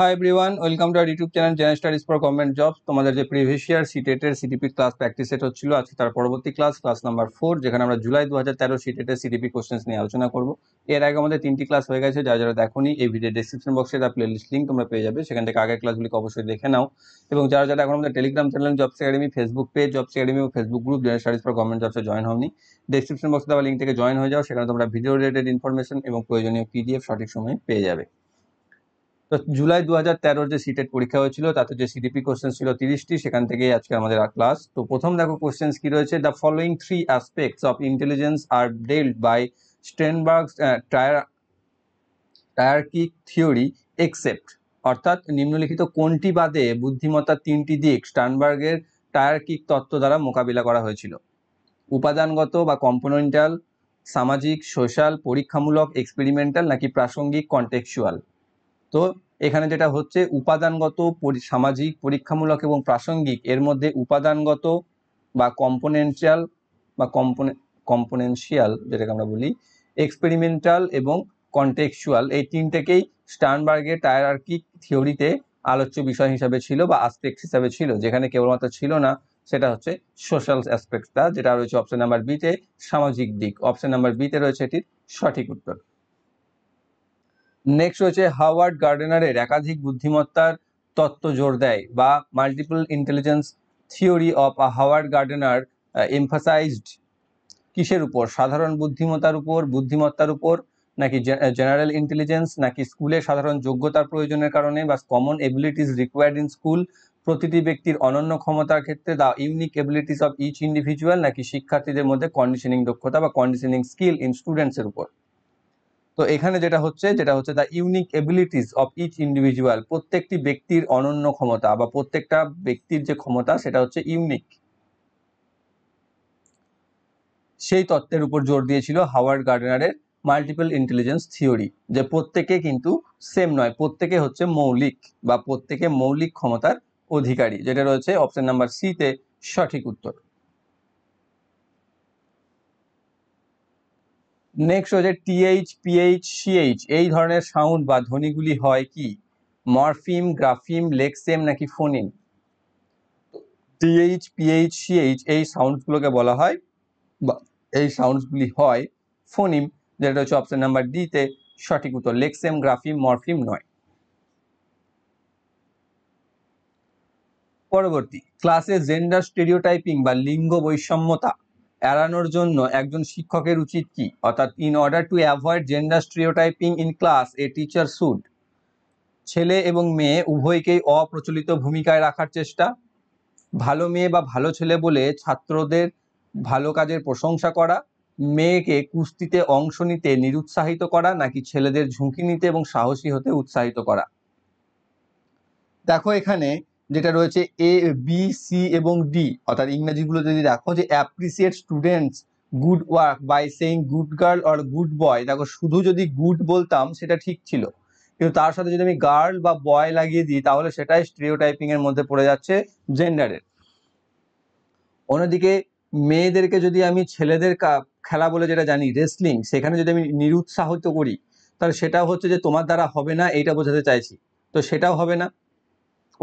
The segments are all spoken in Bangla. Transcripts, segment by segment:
High everyone, welcome to our YouTube channel general studies for government job. তোমাদের যে প্রিভিয়াস ইয়ার সিটেটের সিটিপি ক্লাস প্র্যাকটিস সেট হচ্ছিল, আজকে তার পরবর্তী ক্লাস নাম্বার 4, যেখানে আমরা জুলাই 2013 সিটেটের সিটিপি কোশ্চেন্স নিয়ে আলোচনা করব। এর আগে আমাদের 3টি ক্লাস হয়ে গেছে, যারা দেখোনি এই ভিডিও ডেসক্রিপশন বক্সে তার প্লেলিস্ট লিঙ্ক তোমরা পেয়ে যাবে, সেখান থেকে আগের ক্লাসগুলিকে অবশ্যই দেখে নাও। এবং যারা এখন আমাদের Telegram channel Jobs Academy, Facebook page Jobs Academy ও Facebook group general studies for government জবসে জয়েন হওনি, ডেসক্রিপশন বক্সে দেওয়া লিঙ্ক থেকে জয়েন হয়ে যাও। সেখানে তোমরা ভিডিও রিলেটেড ইনফরমেশন এবং প্রয়োজনীয় পিডিএফ সঠিক সময়ে পেয়ে যাবে। তো জুলাই 2013 যে সিটেট পরীক্ষা হয়েছিল তাতে যে সিডিপি কোশ্চেন ছিল 30টি, সেখান থেকে আজকে আমাদের ক্লাস। তো প্রথম দেখো কোশ্চেন কি রয়েছে। The following 3 aspects of intelligence are dealt by Sternberg's triarchic theory except, অর্থাৎ নিম্নলিখিত কোনটি বাদে বুদ্ধিমত্তার 3টি দিক স্টার্নবার্গের টায়ারকিক তত্ত্ব দ্বারা মোকাবিলা করা হয়েছিল? উপাদানগত বা কম্পোনেন্টাল, সামাজিক সোশ্যাল, পরীক্ষামূলক এক্সপেরিমেন্টাল, নাকি প্রাসঙ্গিক কন্টেক্সচুয়াল? তো এখানে যেটা হচ্ছে উপাদানগত, সামাজিক, পরীক্ষামূলক এবং প্রাসঙ্গিক, এর মধ্যে উপাদানগত বা কম্পোনেন্টাল বা কম্পোনেনশিয়াল যেটাকে আমরা বলি, এক্সপেরিমেন্টাল এবং কন্টেক্সচুয়াল, এই তিনটেকেই স্টার্নবার্গের টায়ারকিক থিওরিতে আলোচ্য বিষয় হিসাবে ছিল বা আসপেক্ট হিসাবে ছিল। যেখানে কেবলমাত্র ছিল না সেটা হচ্ছে সোশ্যাল অ্যাসপেক্টটা, যেটা রয়েছে অপশন নাম্বার বিতে, সামাজিক দিক। অপশন নাম্বার বিতে রয়েছে এটির সঠিক উত্তর। নেক্সট রয়েছে হাওয়ার্ড গার্ডনারের একাধিক বুদ্ধিমত্তার তত্ত্ব জোর দেয়, বা multiple intelligence theory of Howard Gairdner emphasised কিসের উপর? সাধারণ বুদ্ধিমত্তার উপর, নাকি জেনারেল ইন্টেলিজেন্স, নাকি স্কুলে সাধারণ যোগ্যতার প্রয়োজনের কারণে বা common abilities required in school, প্রতিটি ব্যক্তির অনন্য ক্ষমতার ক্ষেত্রে the unique abilities of each individual, নাকি শিক্ষার্থীদের মধ্যে কন্ডিশনিং দক্ষতা বা কন্ডিশনিং স্কিল ইন স্টুডেন্টসের উপর? তো এখানে যেটা হচ্ছে the unique abilities of each individual, প্রত্যেকটি ব্যক্তির অনন্য ক্ষমতা বা প্রত্যেকটা ব্যক্তির যে ক্ষমতা সেটা হচ্ছে ইউনিক, সেই তত্ত্বের উপর জোর দিয়েছিল হাওয়ার্ড গার্ডনারের মাল্টিপল ইন্টেলিজেন্স থিওরি, যে প্রত্যেকে কিন্তু সেম নয়, প্রত্যেকে হচ্ছে মৌলিক বা প্রত্যেকে মৌলিক ক্ষমতার অধিকারী, যেটা রয়েছে অপশন নাম্বার সিতে সঠিক উত্তর। নেক্সট হচ্ছে টিএইচ, পিএইচ, সিএইচ এই ধরনের সাউন্ড বা ধ্বনিগুলি হয় কি? মরফিম, গ্রাফিম, লেক্সেম, নাকি ফোনিম? টিএইচ, পিএইচ, সিএইচ এই সাউন্ডগুলোকে বলা হয় বা এই সাউন্ডগুলি হয় ফোনিম, যেটা হচ্ছে অপশন নাম্বার ডিতে সঠিক উত্তর। লেক্সেম, গ্রাফিম, মরফিম নয়। পরবর্তী ক্লাসে জেন্ডার স্টেরিওটাইপিং বা লিঙ্গ বৈষম্যতা এড়ানোর জন্য একজন শিক্ষকের উচিত কি? অর্থাৎ in order to avoid gender stereotyping in class a teacher should ছেলে এবং মেয়ে উভয়কেই অপ্রচলিত ভূমিকায় রাখার চেষ্টা, ভালো মেয়ে বা ভালো ছেলে বলে ছাত্রদের ভালো কাজের প্রশংসা করা, মেয়েকে কুস্তিতে অংশ নিতে নিরুৎসাহিত করা, নাকি ছেলেদের ঝুঁকি নিতে এবং সাহসী হতে উৎসাহিত করা? দেখো এখানে যেটা রয়েছে এ, বি, সি এবং ডি, অর্থাৎ ইংরেজিগুলো যদি দেখো যে appreciate students good work by saying good girl or good boy, দেখো শুধু যদি গুড বলতাম সেটা ঠিক ছিল, কিন্তু তার সাথে যদি আমি গার্ল বা বয় লাগিয়ে দিই তাহলে সেটাই স্টেরিওটাইপিং এর মধ্যে পড়ে যাচ্ছে, জেন্ডারের। অন্যদিকে মেয়েদেরকে যদি আমি ছেলেদের খেলা বলে যেটা জানি রেসলিং, সেখানে যদি আমি নিরুৎসাহিত করি তাহলে সেটাও হচ্ছে যে তোমার দ্বারা হবে না, এইটা বোঝাতে চাইছি, তো সেটাও হবে না।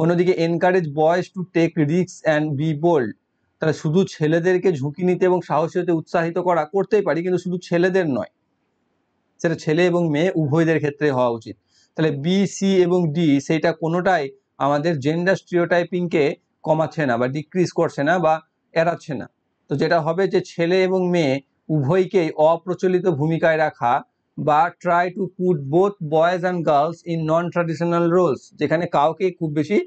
অন্যদিকে encourage boys to take risk and be bold, তাহলে শুধু ছেলেদেরকে ঝুঁকি নিতে এবং সাহসী হতে উৎসাহিত করতেই পারি, কিন্তু শুধু ছেলেদের নয়, সেটা ছেলে এবং মেয়ে উভয়দের ক্ষেত্রে হওয়া উচিত। তাহলে বি, সি এবং ডি সেইটা কোনোটাই আমাদের জেন্ডার স্টিরিওটাইপিংকে কমাচ্ছে না বা ডিক্রিজ করছে না বা এড়াচ্ছে না। তো যেটা হবে যে ছেলে এবং মেয়ে উভয়কেই অপ্রচলিত ভূমিকায় রাখা, বা try to put both boys and girls in non traditional roles, যেখানে কাউকে খুব বেশি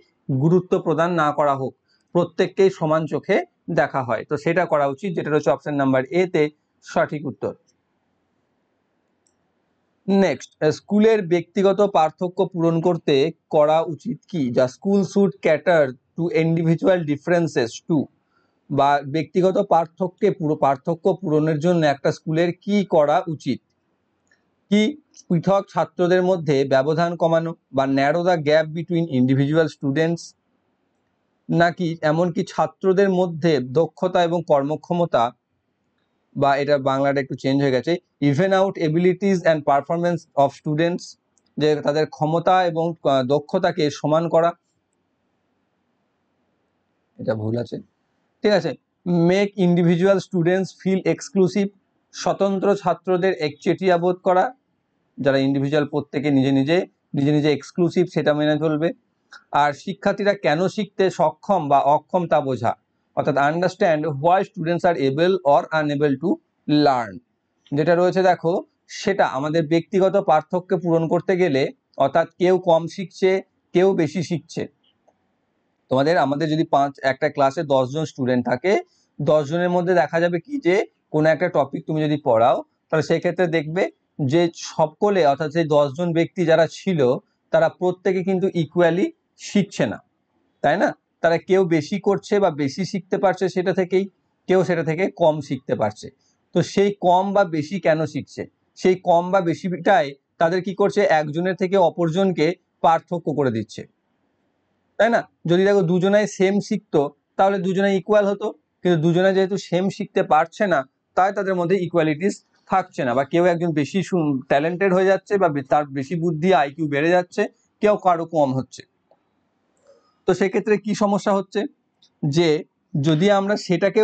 গুরুত্ব প্রদান না করা হোক, প্রত্যেককেই সমান চোখে দেখা হয়, তো সেটা করা উচিত, যেটা হচ্ছে অপশন নাম্বার এতে সঠিক উত্তর। নেক্সট, স্কুলের ব্যক্তিগত পার্থক্য পূরণ করতে করা উচিত কি? যা school should cater to individual differences to, বা ব্যক্তিগত পার্থক্য পূরণের জন্য একটা স্কুলের কি করা উচিত? কি পৃথক ছাত্রদের মধ্যে ব্যবধান কমানো, বা narrow the gap between individual students, নাকি এমনকি ছাত্রদের মধ্যে দক্ষতা এবং কর্মক্ষমতা, বা এটা বাংলাটা একটু চেঞ্জ হয়ে গেছে, even out abilities and performance of students, যে তাদের ক্ষমতা এবং দক্ষতাকে সমান করা, এটা ভুল আছে, ঠিক আছে। Make individual students feel exclusive, স্বতন্ত্র ছাত্রদের একচেটিয়া বোধ করা, যারা ইন্ডিভিজুয়াল প্রত্যেকে নিজে নিজে এক্সক্লুসিভ সেটা মেনে চলবে। আর শিক্ষার্থীরা কেন শিখতে সক্ষম বা অক্ষম তা বোঝা, অর্থাৎ understand why students are able or unable to learn, যেটা রয়েছে দেখো সেটা আমাদের ব্যক্তিগত পার্থক্য পূরণ করতে গেলে, অর্থাৎ কেউ কম শিখছে কেউ বেশি শিখছে। আমাদের যদি একটা ক্লাসে 10 জন স্টুডেন্ট থাকে, 10 জনের মধ্যে দেখা যাবে কি যে কোনো একটা টপিক তুমি যদি পড়াও, তাহলে সেক্ষেত্রে দেখবে যে সকলে, অর্থাৎ সেই 10 জন ব্যক্তি যারা ছিল তারা প্রত্যেকে কিন্তু ইকুয়ালি শিখছে না, তাই না? তারা কেউ বেশি করছে বা বেশি শিখতে পারছে সেটা থেকেই, কেউ সেটা থেকে কম শিখতে পারছে। তো সেই কম বা বেশি কেন শিখছে, সেই কম বা বেশিটাই তাদের কি করছে, একজনের থেকে অপরজনকে পার্থক্য করে দিচ্ছে, তাই না? যদি দেখো দুজনাই সেম শিখতো তাহলে দুজনাই ইকুয়াল হতো, কিন্তু দুজনে যেহেতু সেম শিখতে পারছে না, তাই তাদের মধ্যে ইকুয়ালিটিস থাকছে না, বা কেউ একজন বেশি ট্যালেন্টেড হয়ে যাচ্ছে বা তার বেশি বুদ্ধি আইকিউ বেড়ে যাচ্ছে, কেউ কারো কম হচ্ছে। তো সেক্ষেত্রে কি সমস্যা হচ্ছে, যে যদি আমরা সেটাকে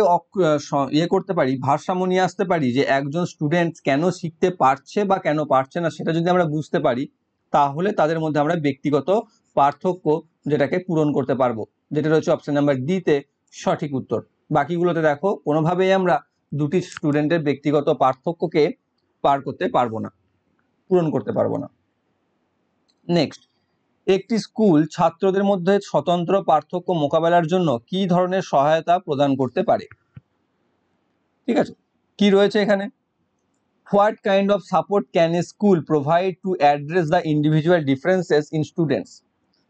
করতে পারি, ভারসাম্য নিয়ে আসতে পারি, যে একজন স্টুডেন্ট কেন শিখতে পারছে বা কেন পারছে না সেটা যদি আমরা বুঝতে পারি, তাহলে তাদের মধ্যে আমরা ব্যক্তিগত পার্থক্য যেটাকে পূরণ করতে পারবো, যেটা রয়েছে অপশন নাম্বার ডি তে সঠিক উত্তর। বাকিগুলোতে দেখো কোনোভাবেই আমরা দুটি স্টুডেন্টের ব্যক্তিগত পার্থক্যকে পার করতে পারবো না, পূরণ করতে পারবো না। নেক্সট, একটি স্কুল ছাত্রদের মধ্যে স্বতন্ত্র পার্থক্য মোকাবেলার জন্য কি ধরনের সহায়তা প্রদান করতে পারে? ঠিক আছে, কি রয়েছে এখানে, what kind of support can A school provide to address the individual differences in students,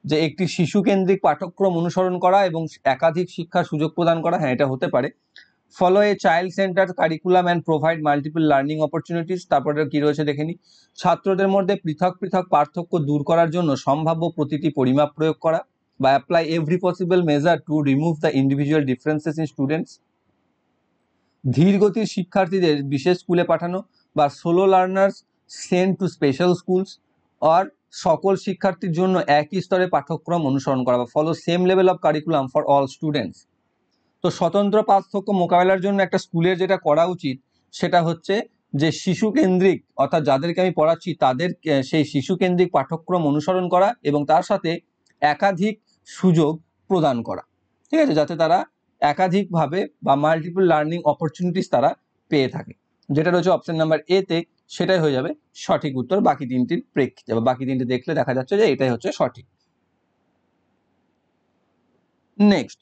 যে একটি শিশু কেন্দ্রিক পাঠ্যক্রম অনুসরণ করা এবং একাধিক শিক্ষার সুযোগ প্রদান করা, হ্যাঁ এটা হতে পারে। Follow a child centre curriculum and provide multiple learning opportunities, তারপরে কি রয়েছে দেখে নি, ছাত্রদের মধ্যে পৃথক পৃথক পার্থক্য দূর করার জন্য সম্ভাব্য প্রতিটি পরিমাপ প্রয়োগ করা, বা apply every possible measure to remove the individual differences in students, ধীর গতির শিক্ষার্থীদের বিশেষ স্কুলে পাঠানো, বা slow learners send to special schools, আর সকল শিক্ষার্থীর জন্য একই স্তরে পাঠ্যক্রম অনুসরণ করা, বা follow same level of curriculum for all students. তো স্বতন্ত্র পার্থক্য মোকাবেলার জন্য একটা স্কুলের যেটা করা উচিত সেটা হচ্ছে যে শিশু কেন্দ্রিক, অর্থাৎ যাদেরকে আমি পড়াচ্ছি তাদের সেই শিশু কেন্দ্রিক পাঠ্যক্রম অনুসরণ করা এবং তার সাথে একাধিক সুযোগ প্রদান করা, ঠিক আছে, যাতে তারা একাধিকভাবে বা মাল্টিপল লার্নিং অপরচুনিটিস তারা পেয়ে থাকে, যেটা রয়েছে অপশন নাম্বার এ তে, সেটাই হয়ে যাবে সঠিক উত্তর। বাকি তিনটির প্রেক্ষিতে বা বাকি তিনটি দেখলে দেখা যাচ্ছে যে এটাই হচ্ছে সঠিক। নেক্সট,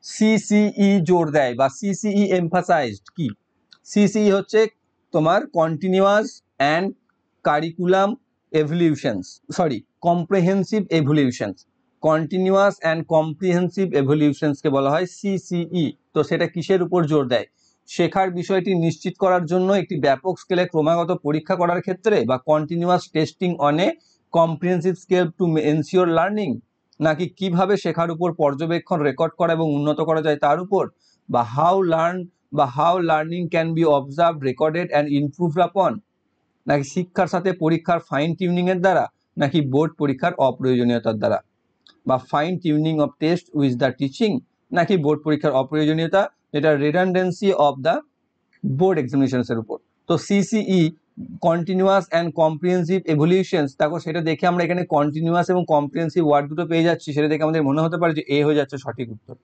সিসিই জোর দেয় বা সিসিই এমফাসাইজড কি, সিসিই হচ্ছে তোমার continuous and curriculum evaluations, sorry comprehensive evaluations, continuous and comprehensive এভলিউশনসকে বলা হয় সিসিই। তো সেটা কিসের উপর জোর দেয়, শেখার বিষয়টি নিশ্চিত করার জন্য একটি ব্যাপক স্কেলে ক্রমাগত পরীক্ষা করার ক্ষেত্রে, বা continuous testing on a comprehensive scale to ensure learning, নাকি কিভাবে শেখার উপর পর্যবেক্ষণ রেকর্ড করা এবং উন্নত করা যায় তার উপর, বা how learning can be observe recorded and improved আপন, নাকি শিক্ষার সাথে পরীক্ষার ফাইন টিউনিং এর দ্বারা, নাকি বোর্ড পরীক্ষার অপ্রয়োজনীয়তার দ্বারা, বা fine tuning of test with the teaching, নাকি বোর্ড পরীক্ষার অপ্রয়োজনীয়তা, যেটা redundancy of the board examinations এর উপর। তো সিসিই কন্টিনিউয়াস অ্যান্ড কম্প্রিহেন্সিভ এভলিউশনস, দেখো সেটা দেখে আমরা এখানে কন্টিনিউয়াস এবং কম্প্রিহেন্সিভ ওয়ার্ড দুটো পেয়ে যাচ্ছি, সেটা দেখে আমাদের মনে হতে পারে যে এ হয়ে যাচ্ছে সঠিক উত্তর,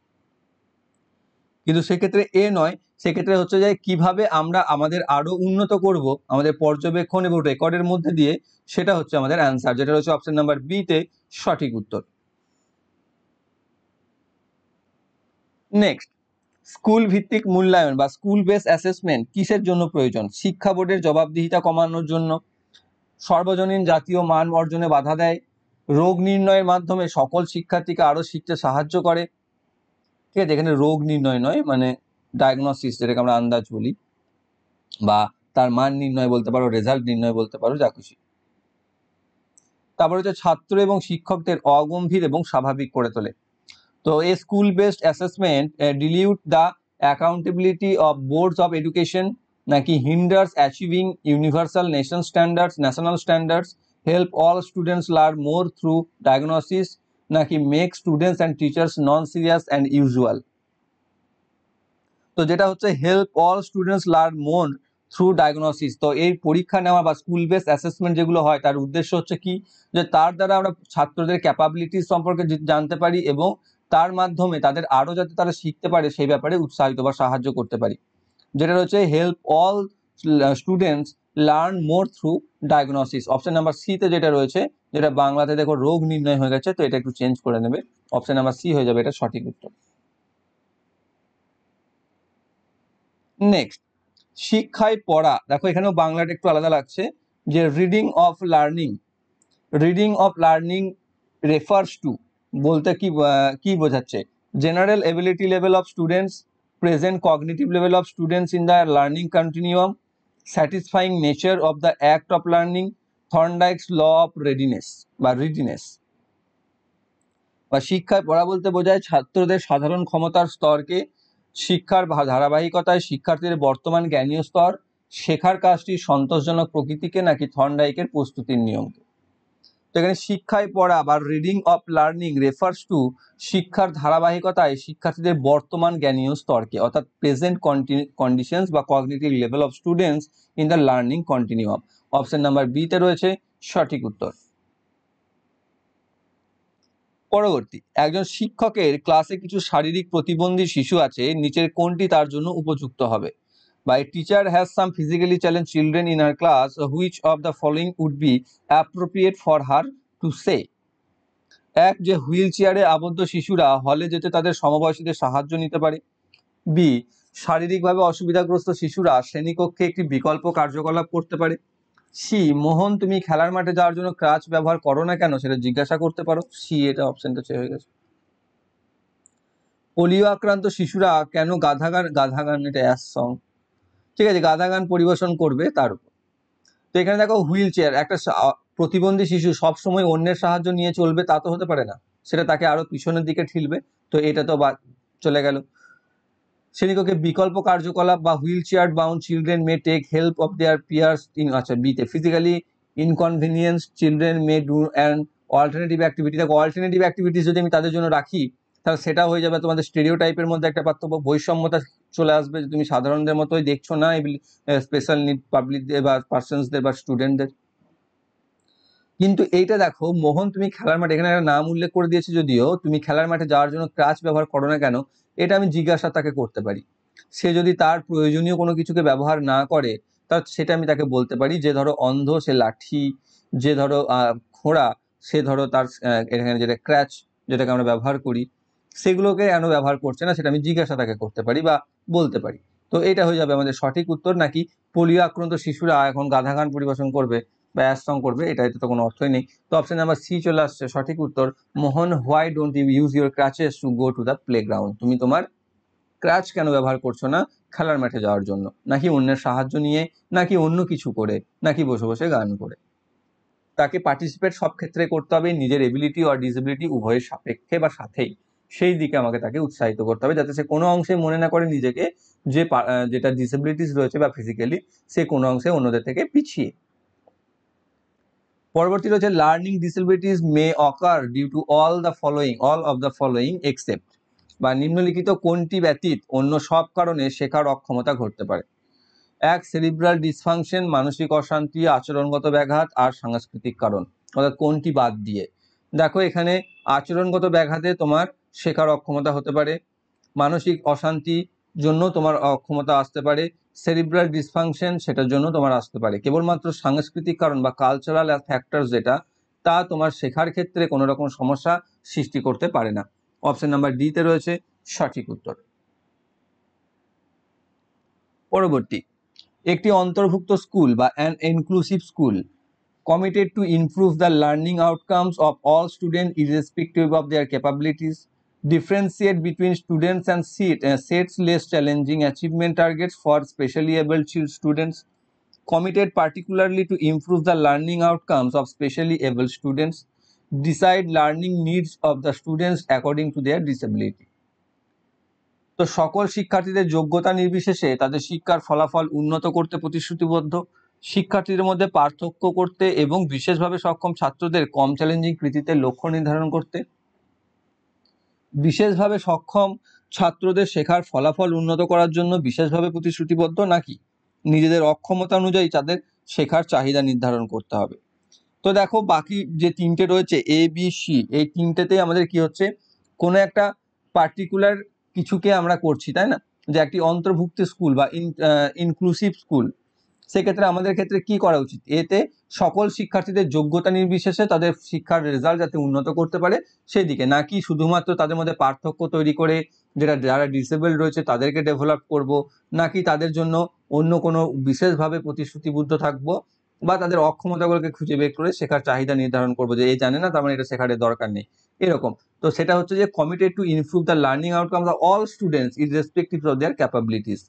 কিন্তু সেক্ষেত্রে এ নয়, সেক্ষেত্রে হচ্ছে যে কিভাবে আমরা আমাদের আরো উন্নত করব আমাদের পর্যবেক্ষণ এবং রেকর্ডের মধ্যে দিয়ে, সেটা হচ্ছে আমাদের অ্যান্সার, যেটা হচ্ছে অপশন নাম্বার বি তে সঠিক উত্তর। নেক্সট, স্কুল ভিত্তিক মূল্যায়ন বা স্কুল বেস অ্যাসেসমেন্ট কিসের জন্য প্রয়োজন, শিক্ষা বোর্ডের জবাবদিহিতা কমানোর জন্য, সর্বজনীন জাতীয় মান অর্জনে বাধা দেয়, রোগ নির্ণয়ের মাধ্যমে সকল শিক্ষার্থীকে আরো শিখতে সাহায্য করে, ঠিক আছে, এখানে রোগ নির্ণয় নয়, মানে ডায়াগনোসিস যেটাকে আমরা আন্দাজ বলি, বা তার মান নির্ণয় বলতে পারো, রেজাল্ট নির্ণয় বলতে পারো, যা খুশি। তারপরে হচ্ছে ছাত্র এবং শিক্ষকদের অগম্ভীর এবং স্বাভাবিক করে তোলে। তো a school based assessment dilute the accountability of boards of education, নাকি hinders achieving universal national standards help all students learn more through diagnosis, নাকি make students and teachers non serious and usual? তো যেটা হচ্ছে help all students learn more through diagnosis. তো এই পরীক্ষা নেওয়া বা স্কুল বেস অ্যাসেসমেন্ট যেগুলো হয় তার উদ্দেশ্য হচ্ছে কি, যে তার দ্বারা আমরা ছাত্রদের ক্যাপাবিলিটিস সম্পর্কে জানতে পারি এবং তার মাধ্যমে তাদের আরও যাতে তারা শিখতে পারে সেই ব্যাপারে উৎসাহিত বা সাহায্য করতে পারি। যেটা রয়েছে help all students learn more through diagnosis. Option number সিতে যেটা রয়েছে, যেটা বাংলাতে দেখো রোগ নির্ণয় হয়ে গেছে, তো এটা একটু চেঞ্জ করে নেবে, অপশন নাম্বার সি হয়ে যাবে এটা সঠিক উত্তর। নেক্সট, শিক্ষায় পড়া। দেখো এখানেও বাংলাটা একটু আলাদা লাগছে, যে reading of learning. Reading of learning refers to বলতে কি বোঝাচ্ছে? General ability level of students, present cognitive level of students in the learning continuum, satisfying nature of the act of learning, Thorndike's law of readiness বা রিডিনেস। বা শিক্ষায় পড়া বলতে বোঝায় ছাত্রদের সাধারণ ক্ষমতার স্তরকে, শিক্ষার ধারাবাহিকতায় শিক্ষার্থীদের বর্তমান জ্ঞানীয় স্তর, শেখার কাজটির সন্তোষজনক প্রকৃতিকে, নাকি থর্নডাইকের প্রস্তুতির নিয়মকে। তো এখানে শিক্ষায় পড়া বা reading of learning refers two শিক্ষার ধারাবাহিকতায় শিক্ষার্থীদের বর্তমান জ্ঞানীয় স্তরকে, অর্থাৎ প্রেজেন্ট কন্ডিশনস বা cognitive level of students in the learning continuum. Option number বিতে রয়েছে সঠিক উত্তর। পরবর্তী, একজন শিক্ষকের ক্লাসে কিছু শারীরিক প্রতিবন্ধী শিশু আছে, নিচের কোনটি তার জন্য উপযুক্ত হবে? বা a teacher has some physically challenged children in her class, which of the following would be appropriate for her to say? এক, যে হুইল চেয়ারে আবদ্ধ শিশুরা হলে যেতে তাদের সমবয়সীদের সাহায্য নিতে পারে। বি, শারীরিকভাবে অসুবিধাগ্রস্ত শিশুরা শ্রেণীকক্ষে একটি বিকল্প কার্যকলাপ করতে পারে। সি, মোহন তুমি খেলার মাঠে যাওয়ার জন্য ক্রাচ ব্যবহার করো না কেন সেটা জিজ্ঞাসা করতে পারো। সি, এটা অপশনটা হয়ে গেছে। পোলিও আক্রান্ত শিশুরা কেন গান এটা অ্যাস সং, ঠিক আছে, গাধা গান পরিবেশন করবে তার উপর। তো এখানে দেখো হুইল চেয়ার, একটা প্রতিবন্ধী শিশু সবসময় অন্যের সাহায্য নিয়ে চলবে তা তো হতে পারে না, সেটা তাকে আরো পিছনের দিকে ঠেলবে, তো এটা তো চলে গেল। শ্রেণীকক্ষে বিকল্প কার্যকলাপ বা wheel chair bound children may take help of their peers in, আচ্ছা বিতে physically inconvenience children may do and alternative activity. দেখো অল্টারনেটিভ অ্যাক্টিভিটিস যদি আমি তাদের জন্য রাখি তাহলে সেটা হয়ে যাবে তোমাদের স্টেরিও টাইপের মধ্যে একটা পার্থক্য, বৈষম্যতা চলে আসবে, যে তুমি সাধারণদের মতোই দেখছো না স্পেশাল নিড পাবলিকদের বা পার্সনসদের বা স্টুডেন্টদের। কিন্তু এইটা দেখো, মোহন তুমি খেলার মাঠে, এখানে একটা নাম উল্লেখ করে দিয়েছে যদিও, তুমি খেলার মাঠে যাওয়ার জন্য ক্রাচ ব্যবহার করো না কেন, এটা আমি জিজ্ঞাসা তাকে করতে পারি। সে যদি তার প্রয়োজনীয় কোনো কিছুকে ব্যবহার না করে তার সেটা আমি তাকে বলতে পারি, যে ধরো অন্ধ সে লাঠি, যে ধরো খোঁড়া সে ধরো তার এখানে যেটা ক্র্যাচ যেটাকে আমরা ব্যবহার করি সেগুলোকে কেন ব্যবহার করছে না সেটা আমি জিজ্ঞাসা তাকে করতে পারি বা বলতে পারি। তো এটা হয়ে যাবে আমাদের সঠিক উত্তর। নাকি পোলিও আক্রান্ত শিশুরা এখন গাধা গান পরিবেশন করবে বা অ্যাস সং করবে, এটাতে তো কোনো অর্থই নেই। তো অপশন নাম্বার সি চলে আসছে সঠিক উত্তর। Mohan, why don't you use your crutches to go to the playground? তুমি তোমার ক্রাচ কেন ব্যবহার করছো না খেলার মাঠে যাওয়ার জন্য? নাকি অন্যের সাহায্য নিয়ে, নাকি অন্য কিছু করে, নাকি বসে বসে গান করে? তাকে পার্টিসিপেট সব ক্ষেত্রে করতে হবে, নিজের এবিলিটি আর ডিসেবিলিটি উভয়ের সাপেক্ষে বা সাথেই, সেই দিকে আমাকে তাকে উৎসাহিত করতে হবে, যাতে সে কোনো অংশে মনে না করে নিজেকে যে যেটা ডিসেবিলিটিস রয়েছে বা ফিজিক্যালি সে কোনো অংশে অন্যদের থেকে পিছিয়ে। পরবর্তী রয়েছে learning disabilities may occur due to all of the following except, বা নিম্নলিখিত কোনটি ব্যতীত অন্য সব কারণে শেখার অক্ষমতা ঘটতে পারে? এক, সেরিব্রাল ডিসফাংশন, মানসিক অশান্তি, আচরণগত ব্যাঘাত, আর সাংস্কৃতিক কারণ। অর্থাৎ কোনটি বাদ দিয়ে? দেখো এখানে আচরণগত ব্যাঘাতে তোমার শেখার অক্ষমতা হতে পারে, মানসিক অশান্তি জন্য তোমার অক্ষমতা আসতে পারে, সেরিব্রাল ডিসফাংশন সেটার জন্য তোমার আসতে পারে। কেবলমাত্র সাংস্কৃতিক কারণ বা কালচারাল ফ্যাক্টর যেটা, তা তোমার শেখার ক্ষেত্রে কোনো রকম সমস্যা সৃষ্টি করতে পারে না। অপশন নাম্বার ডিতে রয়েছে সঠিক উত্তর। পরবর্তী, একটি অন্তর্ভুক্ত স্কুল বা an inclusive school committed to improve the learning outcomes of all students irrespective of their capabilities, differentiate between students and sets less challenging achievement targets for specially able students, committed particularly to improve the learning outcomes of specially able students, decide learning needs of the students according to their disability। তো সকল শিক্ষার্থীদের যোগ্যতা নির্বিশেষে তাদের শিক্ষার ফলাফল উন্নত করতে প্রতিশ্রুতিবদ্ধ, শিক্ষার্থীদের মধ্যে পার্থক্য করতে এবং বিশেষভাবে সক্ষম ছাত্রদের কম চ্যালেঞ্জিং কৃতিত্বের লক্ষ্য নির্ধারণ করতে। বিশেষভাবে সক্ষম ছাত্রদের শেখার ফলাফল উন্নত করার জন্য বিশেষভাবে প্রতিশ্রুতিবদ্ধ, নাকি নিজেদের অক্ষমতা অনুযায়ী তাদের শেখার চাহিদা নির্ধারণ করতে হবে। তো দেখো বাকি যে তিনটে রয়েছে এ বি সি, এই তিনটেতেই আমাদের কি হচ্ছে, কোনো একটা পার্টিকুলার কিছুকে আমরা করছি, তাই না, যে একটি অন্তর্ভুক্ত স্কুল বা ইনক্লুসিভ স্কুল, সেক্ষেত্রে আমাদের ক্ষেত্রে কি করা উচিত, এতে সকল শিক্ষার্থীদের যোগ্যতা নির্বিশেষে তাদের শিক্ষার রেজাল্ট যাতে উন্নত করতে পারে সেদিকে, নাকি শুধুমাত্র তাদের মধ্যে পার্থক্য তৈরি করে যারা ডিসেবল রয়েছে তাদেরকে ডেভেলপ করব, নাকি তাদের জন্য অন্য কোনো বিশেষভাবে প্রতিশ্রুতিবদ্ধ থাকবো, বা তাদের অক্ষমতাগুলোকে খুঁজে বের করে শেখার চাহিদা নির্ধারণ করবো যে এই জানে না তার মানে এটা শেখার দরকার নেই, এরকম। তো সেটা হচ্ছে যে committed to improve the learning outcome of all students irrespective of their capabilities,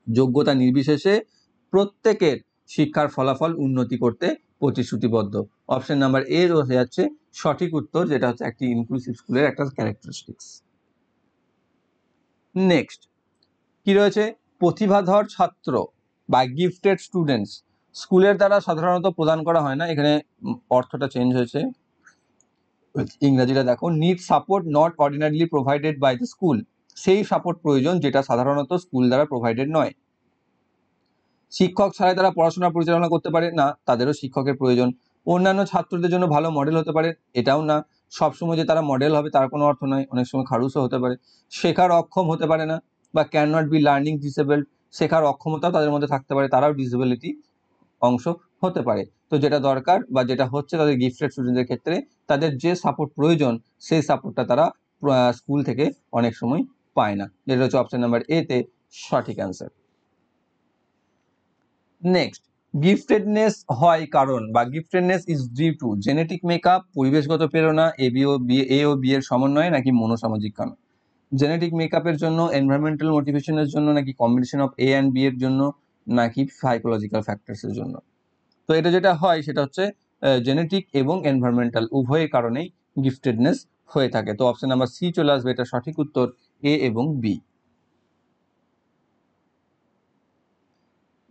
যোগ্যতা নির্বিশেষে প্রত্যেকের শিক্ষার ফলাফল উন্নতি করতে প্রতিশ্রুতিবদ্ধ। অপশন নাম্বার এ হয়ে যাচ্ছে সঠিক উত্তর, যেটা হচ্ছে একটি ইনক্লুসিভ স্কুলের একটা ক্যারেক্টারিস্টিক্স। নেক্সট কি রয়েছে, প্রতিভাধর ছাত্র বা গিফটেড স্টুডেন্টস স্কুলের দ্বারা সাধারণত প্রদান করা হয় না, এখানে অর্থটা চেঞ্জ হয়েছে, ইংরেজিটা দেখো, need support not ordinarily provided by the school, সেই সাপোর্ট প্রয়োজন যেটা সাধারণত স্কুল দ্বারা প্রোভাইডেড নয়। শিক্ষক ছাড়াই তারা পড়াশোনা পরিচালনা করতে পারে না, তাদেরও শিক্ষকের প্রয়োজন। অন্যান্য ছাত্রদের জন্য ভালো মডেল হতে পারে, এটাও না, সবসময় যে তারা মডেল হবে তার কোনো অর্থ নয়, অনেক সময় খারুসও হতে পারে। শেখার অক্ষম হতে পারে না, বা can not be learning disabled, শেখার অক্ষমতাও তাদের মধ্যে থাকতে পারে, তারাও ডিসেবিলিটি অংশ হতে পারে। তো যেটা দরকার বা যেটা হচ্ছে তাদের গিফটেড স্টুডেন্টদের ক্ষেত্রে, তাদের যে সাপোর্ট প্রয়োজন সেই সাপোর্টটা তারা স্কুল থেকে অনেক সময় পায় না, যেটা হচ্ছে অপশন নাম্বার এ তে সঠিক অ্যান্সার। নেক্সট, গিফটেডনেস হয় কারণ বা giftedness is due to genetic makeup, পরিবেশগত প্রেরণা, এ ও বি এর সমন্বয়ে, নাকি মনোসামাজিক কারণ। জেনেটিক মেকআপের জন্য, এনভায়রনমেন্টাল মোটিভেশনের জন্য, নাকি combination of A and B এর জন্য, নাকি সাইকোলজিক্যাল ফ্যাক্টরসের জন্য। তো এটা যেটা হয় সেটা হচ্ছে জেনেটিক এবং এনভায়রনমেন্টাল উভয়ের কারণেই গিফটেডনেস হয়ে থাকে। তো অপশন নাম্বার সি চলে আসবে, এটা সঠিক উত্তর, এ এবং বি।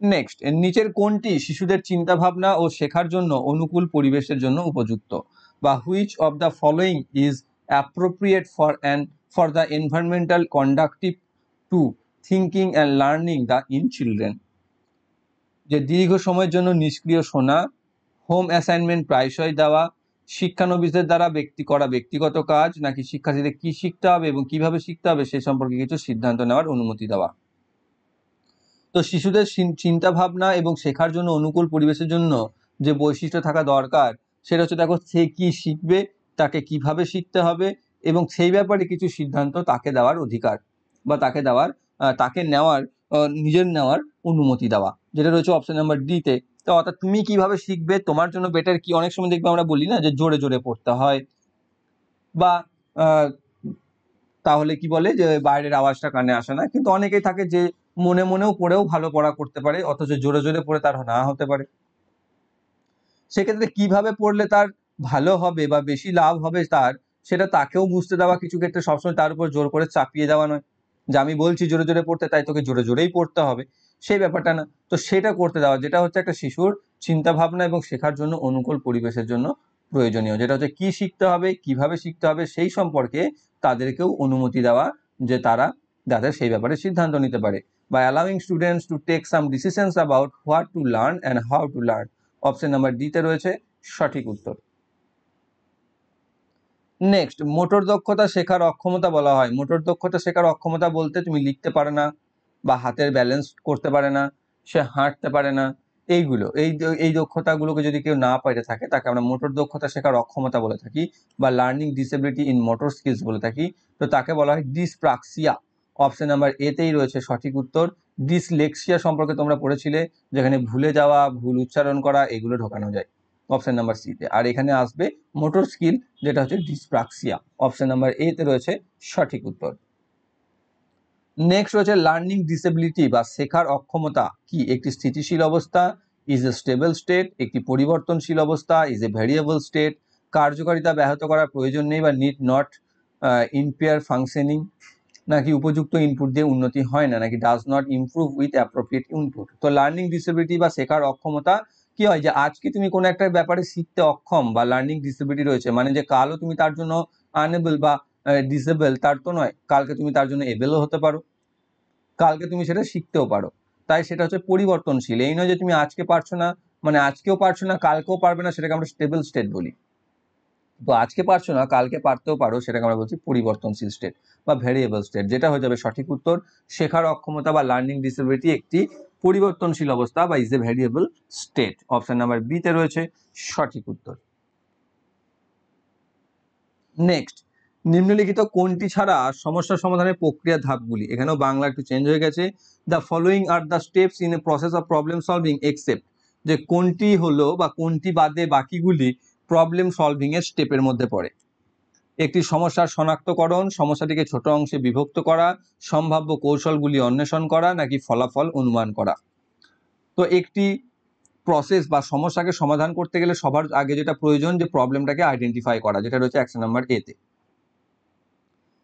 নেক্সট, নিচের কোনটি শিশুদের চিন্তাভাবনা ও শেখার জন্য অনুকূল পরিবেশের জন্য উপযুক্ত, বা which of the following is appropriate for the environmental conductive to thinking and learning the in children. যে দীর্ঘ সময়ের জন্য নিষ্ক্রিয় শোনা, হোম অ্যাসাইনমেন্ট প্রায়শই দেওয়া, শিক্ষানবিশদের দ্বারা ব্যক্তিগত কাজ, নাকি শিক্ষার্থীদের কি শিখতে হবে এবং কিভাবে শিখতে হবে সে সম্পর্কে কিছু সিদ্ধান্ত নেওয়ার অনুমতি দেওয়া। তো শিশুদের চিন্তা ভাবনা এবং শেখার জন্য অনুকূল পরিবেশের জন্য যে বৈশিষ্ট্য থাকা দরকার সেটা হচ্ছে, দেখো সে কি শিখবে, তাকে কিভাবে শিখতে হবে, এবং সেই ব্যাপারে কিছু সিদ্ধান্ত তাকে দেওয়ার অধিকার, বা তাকে নেওয়ার নিজের নেওয়ার অনুমতি দেওয়া, যেটা রয়েছে অপশন নাম্বার ডি তে। তো অর্থাৎ তুমি কিভাবে শিখবে, তোমার জন্য বেটার কি, অনেক সময় দেখবে আমরা বলি না যে জোরে জোরে পড়তে হয়, বা তাহলে কি বলে যে বাইরের আওয়াজটা কানে আসে না, কিন্তু অনেকেই থাকে যে মনে মনেও পড়েও ভালো পড়া করতে পারে, অথচ জোরে জোরে পড়ে তার না হতে পারে। সেক্ষেত্রে কিভাবে পড়লে তার ভালো হবে বা বেশি লাভ হবে তার, সেটা তাকেও বুঝতে দেওয়া, কিছু ক্ষেত্রে সবসময় তার উপর জোর করে চাপিয়ে দেওয়া নয় যে আমি বলছি জোরে জোরে পড়তে তাই তোকে জোরে জোরেই পড়তে হবে, সেই ব্যাপারটা না। তো সেটা করতে দেওয়া, যেটা হচ্ছে একটা শিশুর চিন্তা ভাবনা এবং শেখার জন্য অনুকূল পরিবেশের জন্য প্রয়োজনীয়, যেটা হচ্ছে কি শিখতে হবে, কিভাবে শিখতে হবে সেই সম্পর্কে তাদেরকেও অনুমতি দেওয়া, যে তারা যাতে সেই ব্যাপারে সিদ্ধান্ত নিতে পারে, বা allowing students to take some decisions about what to learn and how to learn. Option number D তে রয়েছে সঠিক উত্তর। নেক্সট, মোটর দক্ষতা শেখার অক্ষমতা বলা হয়। মোটর দক্ষতা শেখার অক্ষমতা বলতে তুমি লিখতে পারে না, বা হাতের ব্যালেন্স করতে পারে না, সে হাঁটতে পারে না, এইগুলো এই দক্ষতাগুলোকে যদি কেউ না পারে থাকে তাকে আমরা মোটর দক্ষতা শেখার অক্ষমতা বলে থাকি, বা learning disability in motor skills বলে থাকি। তো তাকে বলা হয় ডিসপ্রাক্সিয়া। অপশন নাম্বার এতেই রয়েছে সঠিক উত্তর। ডিসলেক্সিয়া সম্পর্কে তোমরা পড়েছিলে, যেখানে ভুলে যাওয়া, ভুল উচ্চারণ করা, এগুলো ঢোকানো যায় অপশন নাম্বার সি তে। আর এখানে আসবে মোটর স্কিল, যেটা হচ্ছে ডিসপ্রাক্সিয়া। অপশন নাম্বার এ তে রয়েছে সঠিক উত্তর। নেক্সট রয়েছে লার্নিং ডিসেবিলিটি বা শেখার অক্ষমতা কি, একটি স্থিতিশীল অবস্থা, ইজ এ স্টেবল স্টেট, একটি পরিবর্তনশীল অবস্থা, ইজ এ ভ্যারিয়েবল স্টেট, কার্যকারিতা ব্যাহত করার প্রয়োজন নেই বা নিড নট ইম্পেয়ার ফাংশনিং, নাকি উপযুক্ত ইনপুট দিয়ে উন্নতি হয় না, নাকি does not improve with appropriate input. তো লার্নিং ডিসেবিলিটি বা শেখার অক্ষমতা কি হয়, যে আজকে তুমি কোনো একটা ব্যাপারে শিখতে অক্ষম বা লার্নিং ডিসেবিলিটি রয়েছে, মানে যে কালও তুমি তার জন্য আনএবল বা ডিসেবল তার তো নয়, কালকে তুমি তার জন্য এবেলও হতে পারো, কালকে তুমি সেটা শিখতেও পারো। তাই সেটা হচ্ছে পরিবর্তনশীল, এই নয় যে তুমি আজকে পারছো না, মানে আজকেও পারছো না কালকেও পারবে না, সেটাকে আমরা স্টেবল স্টেট বলি। তো আজকে পারছো না কালকে পারতেও পারো, সেটাকে আমরা বলছি পরিবর্তনশীল স্টেট বা ভেরিয়েবল স্টেট, যেটা হয়ে যাবে সঠিক উত্তর। শেখার অক্ষমতা বা লার্নিং ডিসেবিলিটি একটি পরিবর্তনশীল অবস্থা বা is a variable state. Option number B তে রয়েছে সঠিক উত্তর। নেক্সট, নিম্নলিখিত কোনটি ছাড়া সমস্যা সমাধানের প্রক্রিয়া ধাপগুলি, এখানেও বাংলা একটু চেঞ্জ হয়ে গেছে। The following are the steps in a process of problem solving except, যে কোনটি হলো বা কোনটি বাদে বাকিগুলি প্রবলেম সলভিং এর স্টেপের মধ্যে পড়ে। একটি সমস্যার শনাক্তকরণ, সমস্যাটিকে ছোট অংশে বিভক্ত করা, সম্ভাব্য কৌশলগুলি অন্বেষণ করা, নাকি ফলাফল অনুমান করা। তো একটি প্রসেস বা সমস্যাকে সমাধান করতে গেলে সবার আগে যেটা প্রয়োজন, যে প্রবলেমটাকে আইডেন্টিফাই করা, যেটা রয়েছে অ্যাকশন নাম্বার এ তে।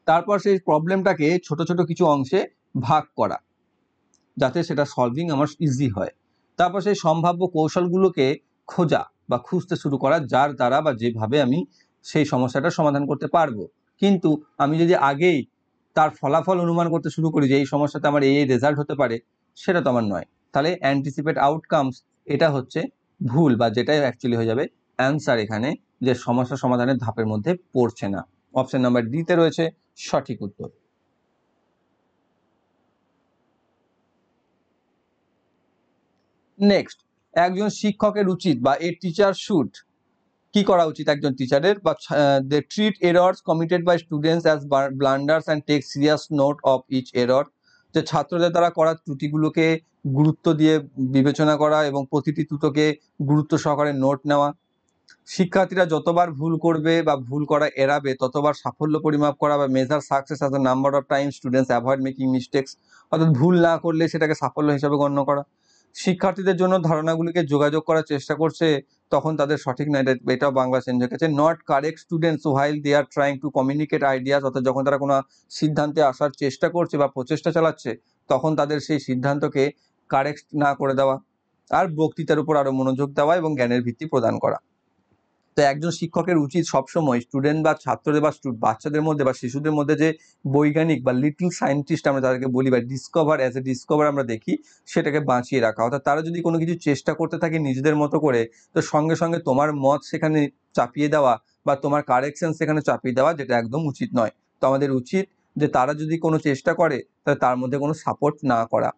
তারপর সেই প্রবলেমটাকে ছোট ছোট কিছু অংশে ভাগ করা, যাতে সেটা সলভিং আমার ইজি হয়। তারপর সেই সম্ভাব্য কৌশলগুলোকে খোঁজা বা খুঁজতে শুরু করা, যার দ্বারা বা যেভাবে আমি সেই সমস্যাটা সমাধান করতে পারবো। কিন্তু আমি যদি আগেই তার ফলাফল অনুমান করতে শুরু করি যে এই সমস্যাতে আমার এই রেজাল্ট হতে পারে, সেটা তো আমার নয়। তাহলে অ্যান্টিসিপেট আউটকামস এটা হচ্ছে ভুল, বা যেটাই অ্যাকচুয়ালি হয়ে যাবে অ্যান্সার এখানে, যে সমস্যা সমাধানের ধাপের মধ্যে পড়ছে না। অপশন নাম্বার ডি তে রয়েছে সঠিক উত্তর। নেক্সট, একজন শিক্ষকের উচিত বা এ টিচার শুড, কি করা উচিত একজন টিচারের, বা they treat errors committed by students as blunders and take serious note of each error, যে ছাত্রদের দ্বারা করা ত্রুটিগুলোকে গুরুত্ব দিয়ে বিবেচনা করা এবং প্রতিটি ত্রুটিকে গুরুত্ব সহকারে নোট নেওয়া। শিক্ষার্থীরা যতবার ভুল করবে বা ভুল করা এড়াবে ততবার সাফল্য পরিমাপ করা, বা measure success as the number of time students avoid making mistakes, অর্থাৎ ভুল না করলে সেটাকে সাফল্য হিসাবে গণ্য করা। শিক্ষার্থীদের জন্য ধারণাগুলিকে যোগাযোগ করার চেষ্টা করছে, তখন তাদের সঠিক না, এটাও বাংলা চেঞ্জ হয়ে গেছে, not correct students while they are trying to communicate ideas, অর্থাৎ যখন তারা কোনো সিদ্ধান্তে আসার চেষ্টা করছে বা প্রচেষ্টা চালাচ্ছে, তখন তাদের সেই সিদ্ধান্তকে কারেক্ট না করে দেওয়া। আর বক্তৃতার উপর আরো মনোযোগ দেওয়া এবং জ্ঞানের ভিত্তি প্রদান করা। তো একজন শিক্ষকের উচিত সবসময় স্টুডেন্ট বা ছাত্রদের বা বাচ্চাদের মধ্যে বা শিশুদের মধ্যে যে বৈজ্ঞানিক বা লিটল সায়েন্টিস্ট আমরা তাদেরকে বলি, বা ডিসকভার অ্যাজ এ ডিসকভার আমরা দেখি, সেটাকে বাঁচিয়ে রাখা। অর্থাৎ তারা যদি কোনো কিছু চেষ্টা করতে থাকে নিজেদের মতো করে, তো সঙ্গে সঙ্গে তোমার মত সেখানে চাপিয়ে দেওয়া বা তোমার কারেকশন সেখানে চাপিয়ে দেওয়া, যেটা একদম উচিত নয়। তো আমাদের উচিত যে তারা যদি কোনো চেষ্টা করে, তাহলে তার মধ্যে কোনো সাপোর্ট না করা,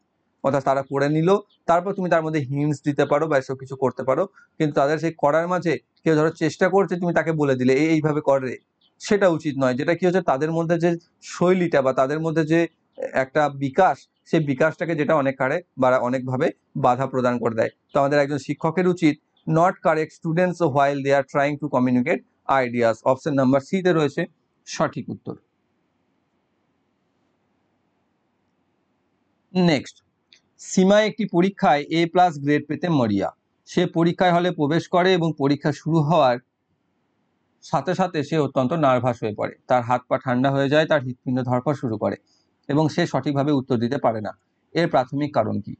অর্থাৎ তারা করে নিল, তারপর তুমি তার মধ্যে হিন্টস দিতে পারো বা এসব কিছু করতে পারো, কিন্তু তাদের সেই করার মাঝে কেউ ধরো চেষ্টা করছে, তুমি তাকে বলে দিলে এইভাবে করে, সেটা উচিত নয়। যেটা কি হচ্ছে, তাদের মধ্যে যে শৈলীটা বা তাদের মধ্যে যে একটা বিকাশ, সেই বিকাশটাকে যেটা অনেক হারে বা অনেকভাবে বাধা প্রদান করে দেয়। তো আমাদের একজন শিক্ষকের উচিত not correct students while they are trying to communicate ideas. Option number C তে রয়েছে সঠিক উত্তর। নেক্সট, সীমা একটি পরীক্ষায় এ প্লাস গ্রেড পেতে মরিয়া। সে পরীক্ষায় হলে প্রবেশ করে এবং পরীক্ষা শুরু হওয়ার সাথে সাথে সে অত্যন্ত নার্ভাস হয়ে পড়ে, তার হাত পা ঠান্ডা হয়ে যায়, তার হৃৎপিণ্ড ধড়ফড় শুরু করে এবং সে সঠিকভাবে উত্তর দিতে পারে না। এর প্রাথমিক কারণ কি?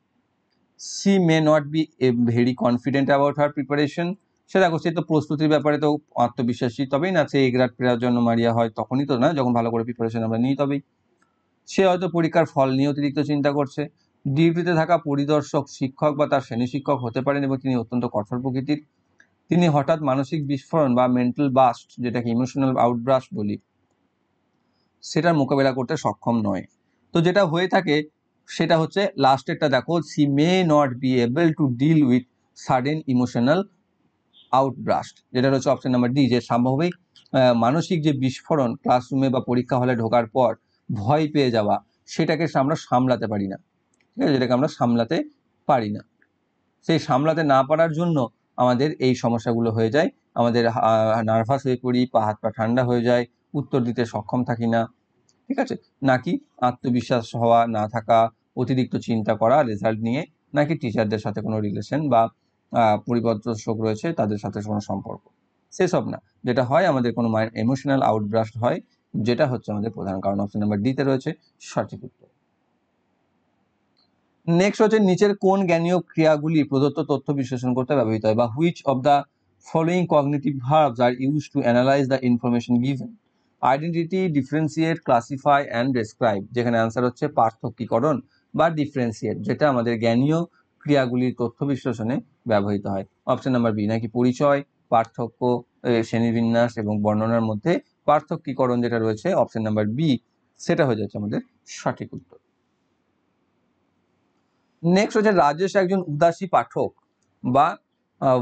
She may not be a very confident about her preparation. সে দেখো, সে তো প্রস্তুতির ব্যাপারে তো আত্মবিশ্বাসী, তবেই না সে এ গ্রেড পেয়ার জন্য মারিয়া হয়, তখনই তো না যখন ভালো করে প্রিপারেশন আমরা নিই তবেই। সে হয়তো পরীক্ষার ফল নিয়ে অতিরিক্ত চিন্তা করছে। ডিউটিতে থাকা পরিদর্শক শিক্ষক বা তার শ্রেণী শিক্ষক হতে পারেন এবং তিনি অত্যন্ত কঠোর প্রকৃতির। তিনি হঠাৎ মানসিক বিস্ফোরণ বা মেন্টাল বাস্ট, যেটাকে ইমোশনাল আউটব্রাস্ট বলি, সেটার মোকাবেলা করতে সক্ষম নয়। তো যেটা হয়ে থাকে সেটা হচ্ছে লাস্টেরটা দেখো, she may not be able to deal with sudden emotional outburst, যেটা হচ্ছে অপশন নাম্বার ডি, যে স্বাভাবিক মানসিক যে বিস্ফোরণ ক্লাসরুমে বা পরীক্ষা হলে ঢোকার পর ভয় পেয়ে যাওয়া, সেটাকে আমরা সামলাতে পারি না, ঠিক আছে, যেটাকে আমরা সামলাতে পারি না। সেই সামলাতে না পারার জন্য আমাদের এই সমস্যাগুলো হয়ে যায়, আমাদের নার্ভাস হয়ে পড়ি, পা হাত পা ঠান্ডা হয়ে যায়, উত্তর দিতে সক্ষম থাকি না, ঠিক আছে, নাকি আত্মবিশ্বাস হওয়া না থাকা, অতিরিক্ত চিন্তা করা রেজাল্ট নিয়ে, নাকি টিচারদের সাথে কোনো রিলেশন বা পরিদর্শক রয়েছে তাদের সাথে কোনো সম্পর্ক, সেসব না। যেটা হয় আমাদের কোনো ইমোশনাল আউটব্রাস্ট হয়, যেটা হচ্ছে আমাদের প্রধান কারণ। অপশন নাম্বার ডি তে রয়েছে সঠিক উত্তর। নেক্সট হচ্ছে নিচের কোন জ্ঞানীয় ক্রিয়াগুলি প্রদত্ত তথ্য বিশ্লেষণ করতে ব্যবহৃত হয়, বা which of the following cognitive verbs are use to analyse the information given. Identity, differentiate, classify and describe, যেখানে অ্যান্সার হচ্ছে পার্থক্যীকরণ বা ডিফারেন্সিয়েট, যেটা আমাদের জ্ঞানীয় ক্রিয়াগুলির তথ্য বিশ্লেষণে ব্যবহৃত হয়। অপশন নাম্বার বি, নাকি পরিচয়, পার্থক্য, শ্রেণীবিন্যাস এবং বর্ণনার মধ্যে পার্থক্যীকরণ যেটা রয়েছে অপশন নাম্বার বি, সেটা হয়ে যাচ্ছে আমাদের সঠিক উত্তর। নেক্সট হচ্ছে রাজেশ একজন উদাসী পাঠক বা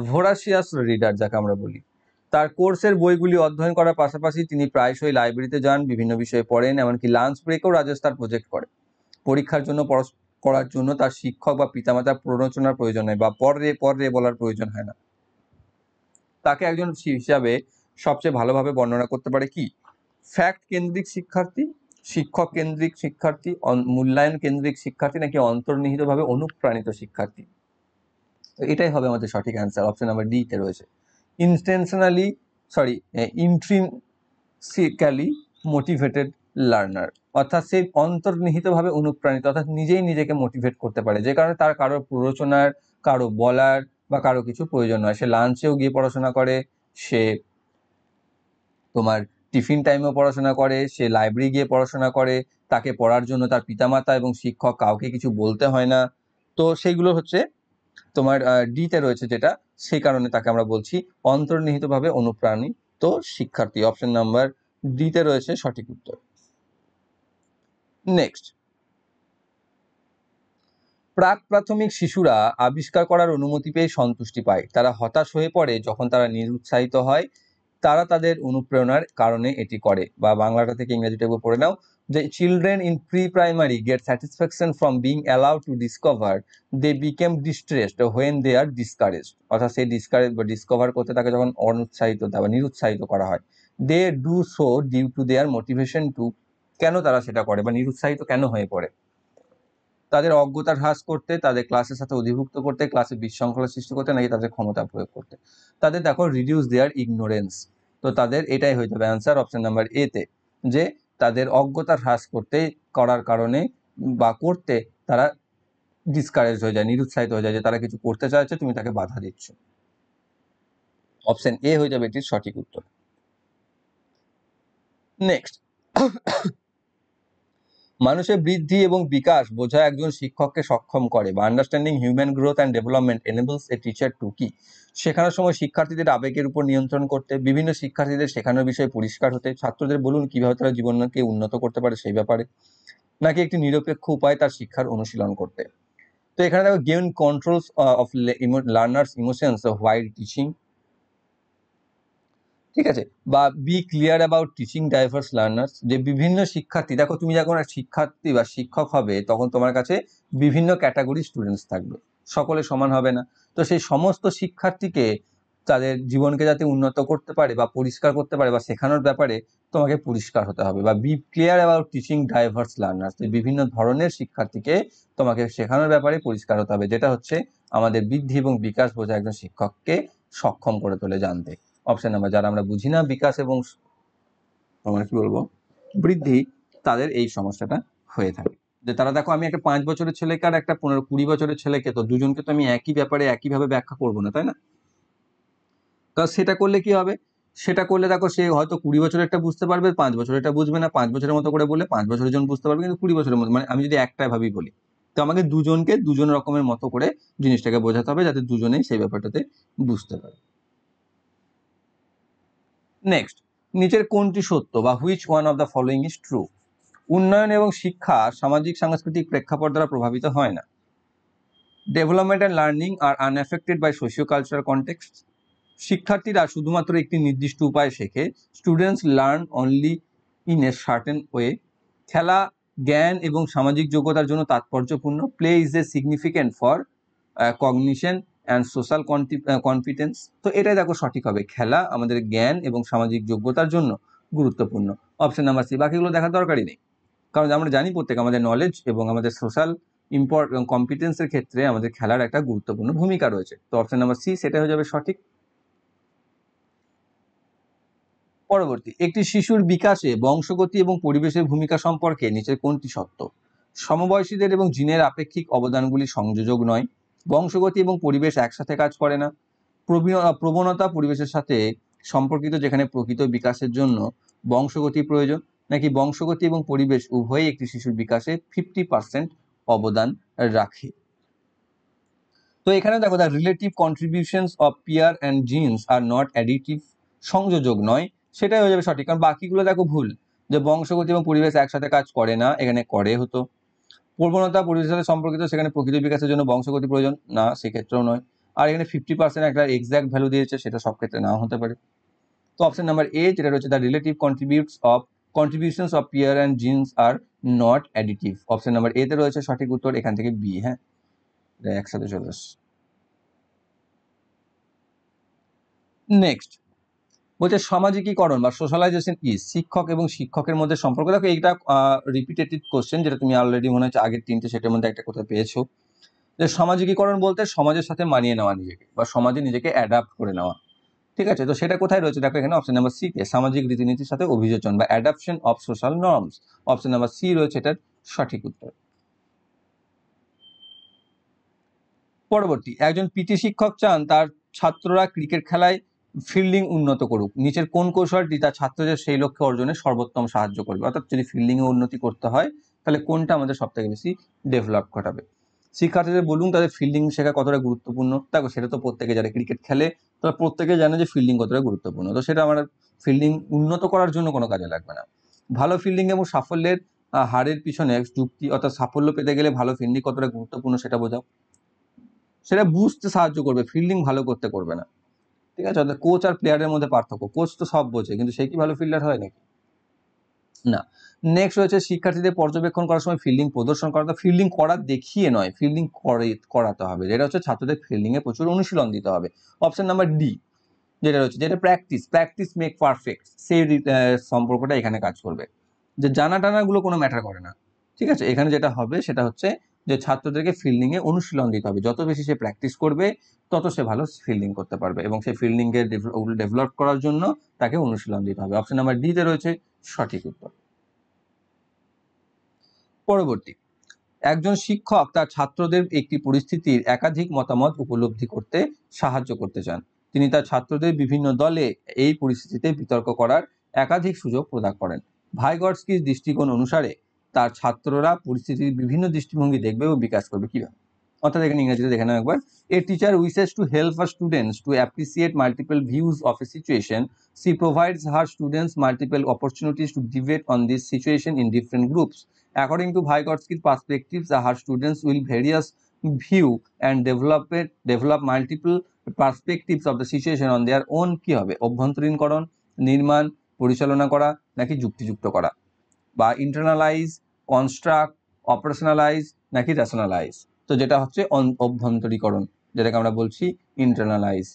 ভোরাসিয়াস রিডার যাকে আমরা বলি। তার কোর্সের বইগুলি অধ্যয়ন করার পাশাপাশি তিনি প্রায়শই লাইব্রেরিতে যান, বিভিন্ন বিষয়ে পড়েন, এমনকি লাঞ্চ ব্রেকেও রাজেশ তার প্রজেক্ট করে। পরীক্ষার জন্য করার জন্য তার শিক্ষক বা পিতামাতার প্ররোচনার প্রয়োজন হয় বা পর রে বলার প্রয়োজন হয় না। তাকে একজন হিসাবে সবচেয়ে ভালোভাবে বর্ণনা করতে পারে কি? ফ্যাক্ট কেন্দ্রিক শিক্ষার্থী, শিক্ষক কেন্দ্রিক শিক্ষার্থী, মূল্যায়ন কেন্দ্রিক শিক্ষার্থী, নাকি অন্তর্নিহিতভাবে অনুপ্রাণিত শিক্ষার্থী। তো এটাই হবে আমাদের সঠিক অ্যান্সার। অপশন নাম্বার ডি তে রয়েছে ইন্ট্রিনসিক্যালি মোটিভেটেড লার্নার, অর্থাৎ সে অন্তর্নিহিতভাবে অনুপ্রাণিত, অর্থাৎ নিজেই নিজেকে মোটিভেট করতে পারে, যে কারণে তার কারো প্ররোচনার, কারো বলার বা কারো কিছু প্রয়োজন নয়। সে লাঞ্চেও গিয়ে পড়াশোনা করে, সে তোমার টিফিন টাইমেও পড়াশোনা করে, সে লাইব্রেরি গিয়ে পড়াশোনা করে, তাকে পড়ার জন্য তার পিতামাতা এবং শিক্ষক কাউকে কিছু বলতে হয় না। তো সেইগুলো হচ্ছে তোমার ডিতে রয়েছে, যেটা সেই কারণে তাকে আমরা বলছি অন্তর্নিহিতভাবে অনুপ্রাণিত শিক্ষার্থী। অপশন নাম্বার ডিতে রয়েছে সঠিক উত্তর। নেক্সট, প্রাক প্রাথমিক শিশুরা আবিষ্কার করার অনুমতি পেয়ে সন্তুষ্টি পায়, তারা হতাশ হয়ে পড়ে যখন তারা নিরুৎসাহিত হয়, তারা তাদের অনুপ্রেরণার কারণে এটি করে। বা বাংলাটা থেকে ইংরেজিটা পড়ে নাও, যে children in pre primary get satisfaction from being allowed to discover, they became distressed when they are discouraged, অর্থাৎ সেই ডিসকারেজ বা ডিসকভার করতে তাকে যখন অনুৎসাহিত বা নিরুৎসাহিত করা হয়। They do so due to their motivation to, কেন তারা সেটা করে বা নিরুৎসাহিত কেন হয়ে পড়ে? তাদের অজ্ঞতা হ্রাস করতে, তাদের ক্লাসের সাথে অধিভুক্ত করতে, ক্লাসে বিশৃঙ্খলা সৃষ্টি করতে, নাকি তাদের ক্ষমতা প্রয়োগ করতে? তাদের দেখো রিডিউস দেয়ার ইগনোরেন্স, তো তাদের এটাই হয়ে যাবে অ্যান্সার অপশন নাম্বার এ তে, যে তাদের অজ্ঞতা হ্রাস করতে করার কারণে বা করতে তারা ডিসকারেজ হয়ে যায়, নিরুৎসাহিত হয়ে যায়, যে তারা কিছু করতে চাইছে, তুমি তাকে বাধা দিচ্ছ। অপশন এ হয়ে যাবে এটির সঠিক উত্তর। নেক্সট, মানুষের বৃদ্ধি এবং বিকাশ বোঝা একজন শিক্ষককে সক্ষম করে, বা understanding human growth and development enables a teacher to কি? শেখানোর সময় শিক্ষার্থীদের আবেগের উপর নিয়ন্ত্রণ করতে, বিভিন্ন শিক্ষার্থীদের শেখানোর বিষয়ে পরিষ্কার হতে, ছাত্রদের বলুন কিভাবে তারা জীবনকে উন্নত করতে পারে সেই ব্যাপারে, নাকি একটি নিরপেক্ষ উপায় তার শিক্ষার অনুশীলন করতে? তো এখানে দেখো gain controls of learners emotions while teaching, ঠিক আছে, বা be clear about teaching diverse learners, যে বিভিন্ন শিক্ষার্থী, দেখো তুমি যখন শিক্ষার্থী বা শিক্ষক হবে তখন তোমার কাছে বিভিন্ন ক্যাটাগরি স্টুডেন্টস থাকবে, সকলে সমান হবে না। তো সেই সমস্ত শিক্ষার্থীকে তাদের জীবনকে যাতে উন্নত করতে পারে বা পরিষ্কার করতে পারে বা শেখানোর ব্যাপারে তোমাকে পরিষ্কার হতে হবে, বা be clear about teaching diverse learners, বিভিন্ন ধরনের শিক্ষার্থীকে তোমাকে শেখানোর ব্যাপারে পরিষ্কার হতে হবে, যেটা হচ্ছে আমাদের বৃদ্ধি এবং বিকাশ বোঝা একজন শিক্ষককে সক্ষম করে তোলে জানতে। অপশন নাম্বার, যারা আমরা বুঝি না বিকাশ এবং আমরা কি বলবো বৃদ্ধি, তাদের এই সমস্যাটা হয়ে থাকে। যে তারা দেখো, আমি একটা 5 বছরের ছেলেকে আর একটা 15-20 বছরের ছেলেকে, তো দুজনকে তো আমি একই ব্যাপারে একইভাবে ব্যাখ্যা করবো না, তাই না? তো সেটা করলে কি হবে? সেটা করলে দেখো, সে হয়তো 20 বছরের একটা বুঝতে পারবে, 5 বছরের একটা বুঝবে না। 5 বছরের মতো করে বললে 5 বছরের জন বুঝতে পারবে, কিন্তু 20 বছরের মতো, মানে আমি যদি একটা ভাবেই বলি, তো আমাকে দুজনকে দুজন রকমের মতো করে জিনিসটাকে বোঝাতে হবে, যাতে দুজনেই সেই ব্যাপারটাতে বুঝতে পারে। নেক্সট, নিচের কোনটি সত্য, বা which one of the following is true? উন্নয়ন এবং শিক্ষা সামাজিক সাংস্কৃতিক প্রেক্ষাপট দ্বারা প্রভাবিত হয় না। Development and learning are unaffected by socio cultural context. শিক্ষার্থীরা শুধুমাত্র একটি নির্দিষ্ট উপায়ে শেখে, students learn only in a certain way. খেলা জ্ঞান এবং সামাজিক যোগ্যতার জন্য তাৎপর্যপূর্ণ। Play is a significant for cognition and social confidence. তো এটাই দেখো সঠিক হবে, খেলা আমাদের জ্ঞান এবং সামাজিক যোগ্যতার জন্য গুরুত্বপূর্ণ। অপশন নাম্বার সি, বাকিগুলো দেখার দরকারই নেই, কারণ আমরা জানি প্রত্যেক আমাদের নলেজ এবং আমাদের সোশ্যাল কম্পিটেন্সের ক্ষেত্রে আমাদের খেলার একটা গুরুত্বপূর্ণ ভূমিকা রয়েছে। তো অপশন নাম্বার সি সেটা হয়ে যাবে সঠিক। পরবর্তী, একটি শিশুর বিকাশে বংশগতি এবং পরিবেশের ভূমিকা সম্পর্কে নিচের কোনটি সত্য? সমবয়সীদের এবং জিনের আপেক্ষিক অবদানগুলি সংযোজক নয়। বংশগতি এবং পরিবেশ একসাথে কাজ করে না। প্রবণতা পরিবেশের সাথে সম্পর্কিত, যেখানে প্রকৃত বিকাশের জন্য বংশগতি প্রয়োজন। নাকি বংশগতি এবং পরিবেশ উভয়ই একটি শিশুর বিকাশে 50% অবদান রাখে। তো এখানে দেখো, the relative contributions of peer and genes are not additive, সংযোজক নয়, সেটাই হয়ে যাবে সঠিক। কারণ বাকিগুলো দেখো ভুল, যে বংশগতি এবং পরিবেশ একসাথে কাজ করে না, এখানে করে হতো। প্রবণতা পরিবেশের সাথে সম্পর্কিত, সেখানে প্রকৃত বিকাশের জন্য বংশগতি প্রয়োজন না, সেক্ষেত্রেও নয়। আর এখানে 50% একটা এক্সাক্ট ভ্যালু দিয়েছে, সেটা সব ক্ষেত্রে নাও হতে পারে। তো অপশন নাম্বার এ যেটা রয়েছে, the relative contributions of peer and genes are not additive, option number A তে রয়েছে সঠিক উত্তর। এখান থেকে বি, হ্যাঁ, একসাথে চলে আসছে। নেক্সট বলছে সামাজিকীকরণ বা সোশ্যালাইজেশন কি? শিক্ষক এবং শিক্ষকের মধ্যে সম্পর্ক। দেখো এইটা রিপিটেটিভ কোশ্চেন, যেটা তুমি অলরেডি মনে হচ্ছে আগের তিনটে সেটার মধ্যে একটা কোথাও পেয়েছো। যে সামাজিকীকরণ বলতে সমাজের সাথে মানিয়ে নেওয়া নিজেকে, বা সমাজে নিজেকে অ্যাডাপ্ট করে নেওয়া। ঠিক আছে, তো সেটা কোথায় রয়েছে? দেখো এখানে অপশন নাম্বার সি তে, সামাজিক রীতিনীতির সাথে অভিযোজন বা adaption of social norms, option number C রয়েছে এটার সঠিক উত্তর। পরবর্তী, একজন পিটি শিক্ষক চান তার ছাত্ররা ক্রিকেট খেলায় ফিল্ডিং উন্নত করুক। নিচের কোন কৌশলটি তার ছাত্রদের সেই লক্ষ্যে অর্জনে সর্বোত্তম সাহায্য করবে? অর্থাৎ যদি ফিল্ডিং এ উন্নতি করতে হয়, তাহলে কোনটা আমাদের সব থেকে বেশি ডেভেলপ ঘটাবে? শিক্ষার্থীদের বলুন তাদের ফিল্ডিং শেখা কতটা গুরুত্বপূর্ণ। দেখো সেটা তো প্রত্যেকে জানে, ক্রিকেট খেলে তারা প্রত্যেকে জানে যে ফিল্ডিং কতটা গুরুত্বপূর্ণ। তো সেটা আমার ফিল্ডিং উন্নত করার জন্য কোনো কাজে লাগবে না। ভালো ফিল্ডিং এবং সাফল্যের হারের পিছনে যুক্তি, অর্থাৎ সাফল্য পেতে গেলে ভালো ফিল্ডিং কতটা গুরুত্বপূর্ণ সেটা বোঝাও। সেটা বুঝতে সাহায্য করবে, ফিল্ডিং ভালো করতে করবে না। ঠিক আছে, অর্থাৎ কোচ আর প্লেয়ারের মধ্যে পার্থক্য। কোচ তো সব বোঝে, কিন্তু সে কি ভালো ফিল্ডার হয় নাকি? না। নেক্সট রয়েছে, শিক্ষার্থীদের পর্যবেক্ষণ করার সময় ফিল্ডিং প্রদর্শন করাতে, ফিল্ডিং করা দেখিয়ে নয়, ফিল্ডিং করাতে হবে। যেটা হচ্ছে ছাত্রদের ফিল্ডিং এ প্রচুর অনুশীলন দিতে হবে। অপশন নাম্বার ডি যেটা রয়েছে, যেটা প্র্যাকটিস মেক পারফেক্ট, সেই সম্পর্কটা এখানে কাজ করবে। যে জানা টানাগুলো কোনো ম্যাটার করে না। ঠিক আছে, এখানে যেটা হবে সেটা হচ্ছে যে ছাত্রদেরকে ফিল্ডিং এ অনুশীলন দিতে হবে। যত বেশি সে প্র্যাকটিস করবে, তত সে ভালো ফিল্ডিং করতে পারবে, এবং সেই ফিল্ডিং এর ডেভেলপ করার জন্য তাকে অনুশীলন দিতে হবে। অপশন নাম্বার ডি তে রয়েছে সঠিক উত্তর। পরবর্তী, একজন শিক্ষক তার ছাত্রদের একটি পরিস্থিতির একাধিক মতামত উপলব্ধি করতে সাহায্য করতে চান। তিনি তার ছাত্রদের বিভিন্ন দলে এই পরিস্থিতিতে বিতর্ক করার একাধিক সুযোগ প্রদান করেন। ভাইগটস্কির দৃষ্টিকোণ অনুসারে তার ছাত্ররা পরিস্থিতির বিভিন্ন দৃষ্টিভঙ্গি দেখবে ও বিকাশ করবে কিভাবে? অর্থাৎ এখানে ইংরেজিতে দেখে নাও একবার। A teacher wishes to help her students to appreciate multiple views of a situation. She provides her students multiple opportunities to debate on this situation in different groups. According to Vygotsky's perspectives, her students will various view and develop multiple perspectives of the situation on their own. কি হবে? অভ্যন্তরীণকরণ, নির্মাণ, পরিচালনা করা, নাকি যুক্তিযুক্ত করা, বা ইন্টারনালাইজ, কনস্ট্রাক্ট, অপারেশনালাইজ, নাকি রেশনালাইজ। তো যেটা হচ্ছে অভ্যন্তরীকরণ, যেটাকে আমরা বলছি ইন্টারনালাইজ।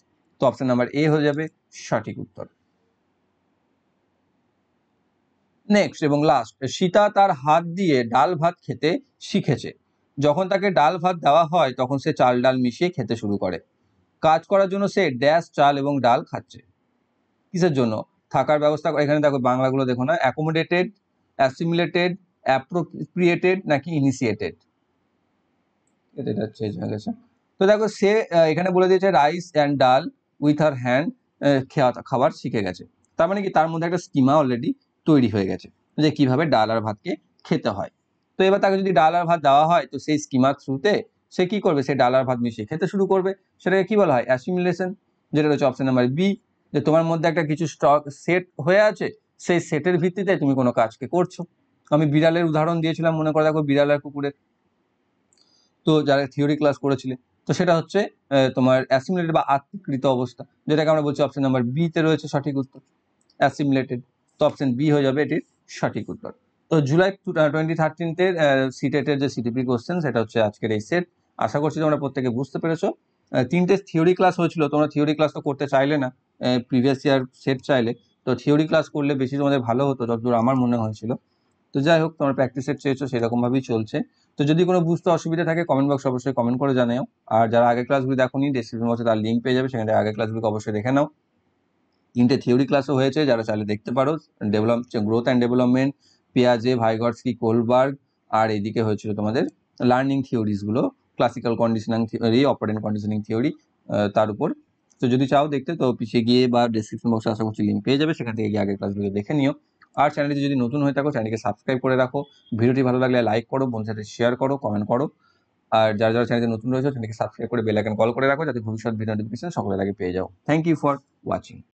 তো অপশন নাম্বার এ হয়ে যাবে সঠিক উত্তর। নেক্সট এবং লাস্ট, সীতা তার হাত দিয়ে ডাল ভাত খেতে শিখেছে। যখন তাকে ডাল ভাত দেওয়া হয়, তখন সে চাল ডাল মিশিয়ে খেতে শুরু করে। কাজ করার জন্য সে ড্যাশ চাল এবং ডাল খাচ্ছে। কিসের জন্য? থাকার ব্যবস্থা। এখানে দেখো বাংলাগুলো দেখো না, অ্যাকোমোডেটেড, অ্যাসিমিলেটেড, অ্যাপ্রোপ্রিয়েটেড, নাকি ইনিশিয়েটেড। এটা চেঞ্জ হয়ে গেছে। তো দেখো সে এখানে বলে দিয়েছে রাইস অ্যান্ড ডাল উইথ হার হ্যান্ড, খাবার শিখে গেছে। তার মানে কি, তার মধ্যে একটা স্কিমা অলরেডি তৈরি হয়ে গেছে যে কিভাবে ডাল আর ভাতকে খেতে হয়। তো এবার তাকে যদি ডাল আর ভাত দেওয়া হয়, তো সেই স্কিমার থ্রুতে সে কি করবে? সে ডাল আর ভাত মিশিয়ে খেতে শুরু করবে। সেটাকে কি বলা হয়? অ্যাসিমিলেশন, যেটা রয়েছে অপশন নাম্বার বি। যে তোমার মধ্যে একটা কিছু স্টক সেট হয়ে আছে, সেই সেটের ভিত্তিতে তুমি কোনো কাজকে করছো। আমি বিড়ালের উদাহরণ দিয়েছিলাম, মনে করে দেখো, বিড়াল আর কুকুরের। তো যারা থিওরি ক্লাস করেছিলে, তো সেটা হচ্ছে তোমার অ্যাসিমিলেটেড বা আত্মীকৃত অবস্থা, যেটাকে আমরা বলছি অপশন নাম্বার বি তে রয়েছে সঠিক উত্তর, অ্যাসিমিলেটেড। তো অপশন বি হয়ে যাবে এটির সঠিক উত্তর। তো জুলাই 2013 সিটেটের যে সিটিপি কোশ্চেন, সেটা হচ্ছে আজকের এই সেট। আশা করছি তোমরা প্রত্যেকে বুঝতে পেরেছো। তিনটে থিওরি ক্লাস হয়েছিল, তোমরা থিওরি ক্লাস তো করতে চাইলে না, প্রিভিয়াস ইয়ার সেট চাইলে। তো থিওরি ক্লাস করলে বেশি তোমাদের ভালো হতো, যতদূর আমার মনে হয়েছিল। তো যাই হোক, তোমরা প্র্যাকটিস সেট চেয়েছো, সেরকমভাবেই চলছে। তো যদি কোনো বুঝতে অসুবিধা থাকে, কমেন্ট বক্সে অবশ্যই কমেন্ট করে জানাও। আর যারা আগের ক্লাসগুলি দেখোনি, ডেসক্রিপশন বক্সে তার লিঙ্ক পেয়ে যাবে, সেখানে আগের ক্লাসগুলিকে অবশ্যই দেখে নাও। 3টে থিওরি ক্লাসও হয়েছে, যারা চাইলে দেখতে পারো। গ্রোথ অ্যান্ড ডেভেলপমেন্ট, পিয়াজে, ভাইগটস্কি, কোলবার্গ, আর এদিকে হয়েছিল তোমাদের লার্নিং থিওরিজগুলো, classical conditioning theory, operant conditioning theory, তার উপর। তো যদি চাও দেখতে, তো পিছিয়ে গিয়ে বা ডেসক্রিপশন বক্সে আশা করছি লিঙ্ক পেয়ে যাবে, সেখান থেকে গিয়ে আগের ক্লাসগুলো দেখে নিও। আর চ্যানেলটি যদি নতুন হয়ে থাকো, চ্যানেলকে সাবস্ক্রাইব করে রাখো। ভিডিওটি ভালো লাগলে লাইক করো, বন্ধুদের সাথে শেয়ার করো, কমেন্ট করো। আর যারা যারা চ্যানেলে নতুন রয়েছে, চ্যানেলকে সাবস্ক্রাইব করে বেল আইকন কল করে রাখো, যাতে ভবিষ্যৎ ভিডিও নোটিফিকেশন সকলের আগে পেয়ে যাও। Thank you for watching.